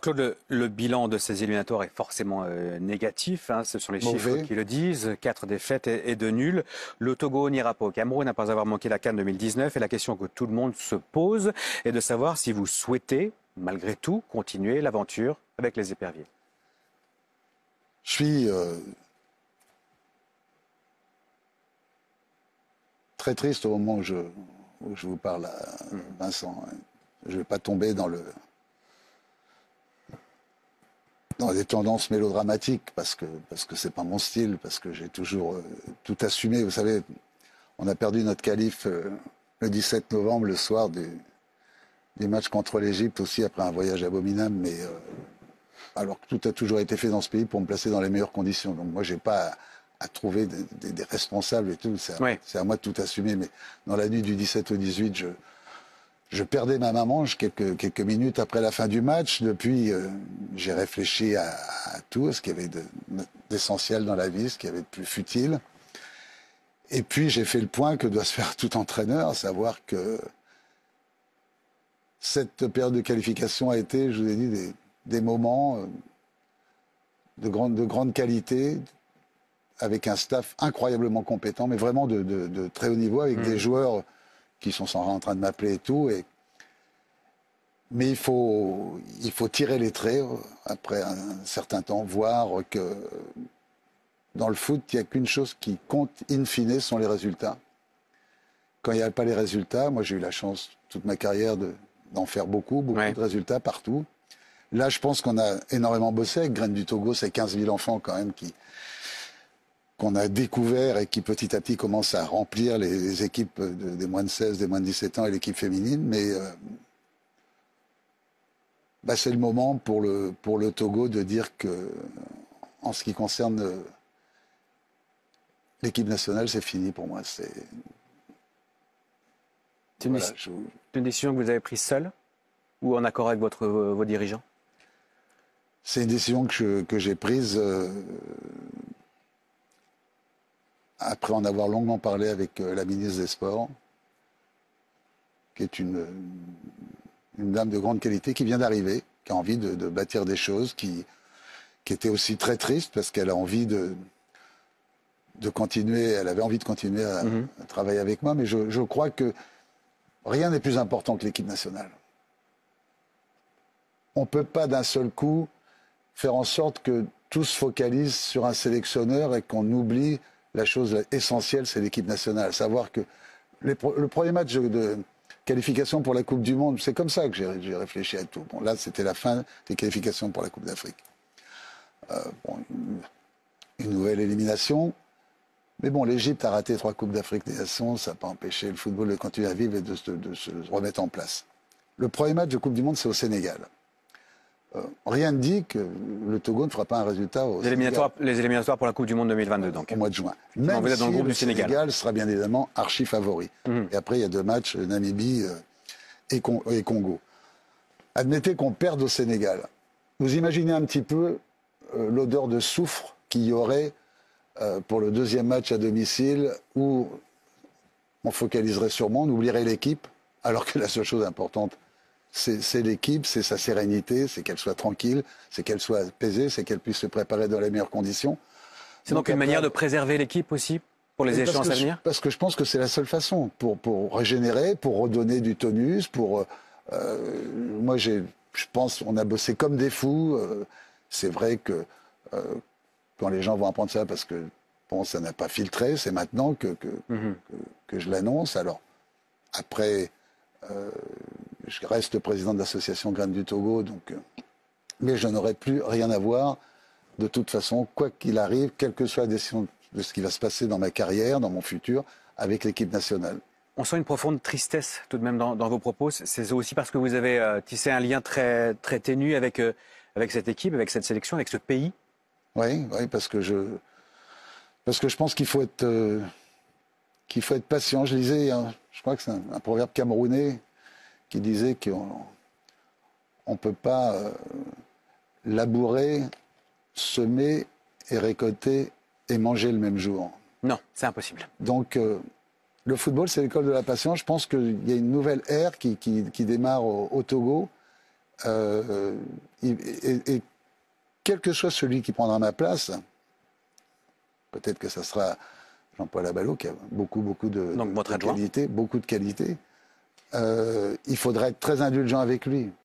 Claude, le bilan de ces éliminatoires est forcément négatif. Ce sont les chiffres Mauvais. qui le disent. 4 défaites et 2 nuls. Le Togo n'ira pas au Cameroun après avoir manqué la CAN 2019. Et la question que tout le monde se pose est de savoir si vous souhaitez, malgré tout, continuer l'aventure avec les éperviers. Je suis très triste au moment où je vous parle à Vincent. Je ne vais pas tomber dans des tendances mélodramatiques parce que c'est pas mon style, parce que j'ai toujours tout assumé. Vous savez, on a perdu notre qualif le 17 novembre, le soir du match contre l'Égypte, aussi après un voyage abominable, mais alors que tout a toujours été fait dans ce pays pour me placer dans les meilleures conditions. Donc moi, j'ai pas à trouver des responsables et tout. C'est à moi de tout assumer. Mais dans la nuit du 17 au 18, je perdais ma maman quelques minutes après la fin du match. Depuis, j'ai réfléchi à tout, à ce qu'il y avait d'essentiel dans la vie, ce qu'il y avait de plus futile. Et puis, j'ai fait le point que doit se faire tout entraîneur, à savoir que cette période de qualification a été, je vous ai dit, des moments de grande qualité, avec un staff incroyablement compétent, mais vraiment de très haut niveau, avec des joueurs qui sont en train de m'appeler et tout. Mais il faut tirer les traits après un certain temps, voir que dans le foot, il n'y a qu'une chose qui compte in fine, ce sont les résultats. Quand il n'y a pas les résultats, moi j'ai eu la chance toute ma carrière d'en faire beaucoup de résultats partout. Là, je pense qu'on a énormément bossé avec Graines du Togo, c'est 15 000 enfants quand même qu'on a découvert et qui petit à petit commencent à remplir les équipes des moins de 16, des moins de 17 ans et l'équipe féminine. Mais c'est le moment pour le Togo de dire que, en ce qui concerne l'équipe nationale, c'est fini pour moi. C'est une décision que vous avez prise seule ou en accord avec vos dirigeants? C'est une décision que j'ai prise après en avoir longuement parlé avec la ministre des Sports, qui est une dame de grande qualité, qui vient d'arriver, qui a envie de bâtir des choses, qui était aussi très triste parce qu'elle a envie de continuer, elle avait envie de continuer à travailler avec moi, mais je crois que rien n'est plus important que l'équipe nationale. On ne peut pas d'un seul coup faire en sorte que tout se focalise sur un sélectionneur et qu'on oublie la chose essentielle, c'est l'équipe nationale. Savoir que le premier match de qualification pour la Coupe du Monde, c'est comme ça que j'ai réfléchi à tout. Bon, là, c'était la fin des qualifications pour la Coupe d'Afrique. Une nouvelle élimination. Mais bon, l'Égypte a raté 3 Coupes d'Afrique des Nations, ça n'a pas empêché le football de continuer à vivre et de se remettre en place. Le premier match de Coupe du Monde, c'est au Sénégal. Rien ne dit que le Togo ne fera pas un résultat au Sénégal. Les éliminatoires pour la Coupe du Monde 2022, donc. Au mois de juin. Même vous êtes dans le groupe du Sénégal. Sénégal sera bien évidemment archi favori. Et après, il y a 2 matchs, Namibie et Congo. Admettez qu'on perde au Sénégal. Vous imaginez un petit peu l'odeur de soufre qu'il y aurait pour le deuxième match à domicile où on focaliserait sur moi, on oublierait l'équipe, alors que la seule chose importante, c'est l'équipe, c'est sa sérénité, c'est qu'elle soit tranquille, c'est qu'elle soit apaisée, c'est qu'elle puisse se préparer dans les meilleures conditions. C'est donc une manière de préserver l'équipe aussi pour les échéances à venir? Parce que je pense que c'est la seule façon pour régénérer, pour redonner du tonus, moi, je pense qu'on a bossé comme des fous. C'est vrai que quand les gens vont apprendre ça, parce que bon, ça n'a pas filtré, c'est maintenant que je l'annonce. Alors, après, je reste président de l'association Graines du Togo, donc, mais je n'aurai plus rien à voir, de toute façon, quoi qu'il arrive, quelle que soit la décision de ce qui va se passer dans ma carrière, dans mon futur, avec l'équipe nationale. On sent une profonde tristesse tout de même dans vos propos. C'est aussi parce que vous avez tissé un lien très, très ténu avec cette équipe, avec cette sélection, avec ce pays. Oui, parce que je pense qu'il faut être patient. Je lisais, je crois que c'est un proverbe camerounais qui disait qu'on ne peut pas labourer, semer et récolter et manger le même jour. Non, c'est impossible. Donc, le football, c'est l'école de la patience. Je pense qu'il y a une nouvelle ère qui démarre au Togo. Et quel que soit celui qui prendra ma place, peut-être que ça sera Jean-Paul Abalo, qui a beaucoup Donc, votre de adjoint. qualités, il faudra être très indulgent avec lui.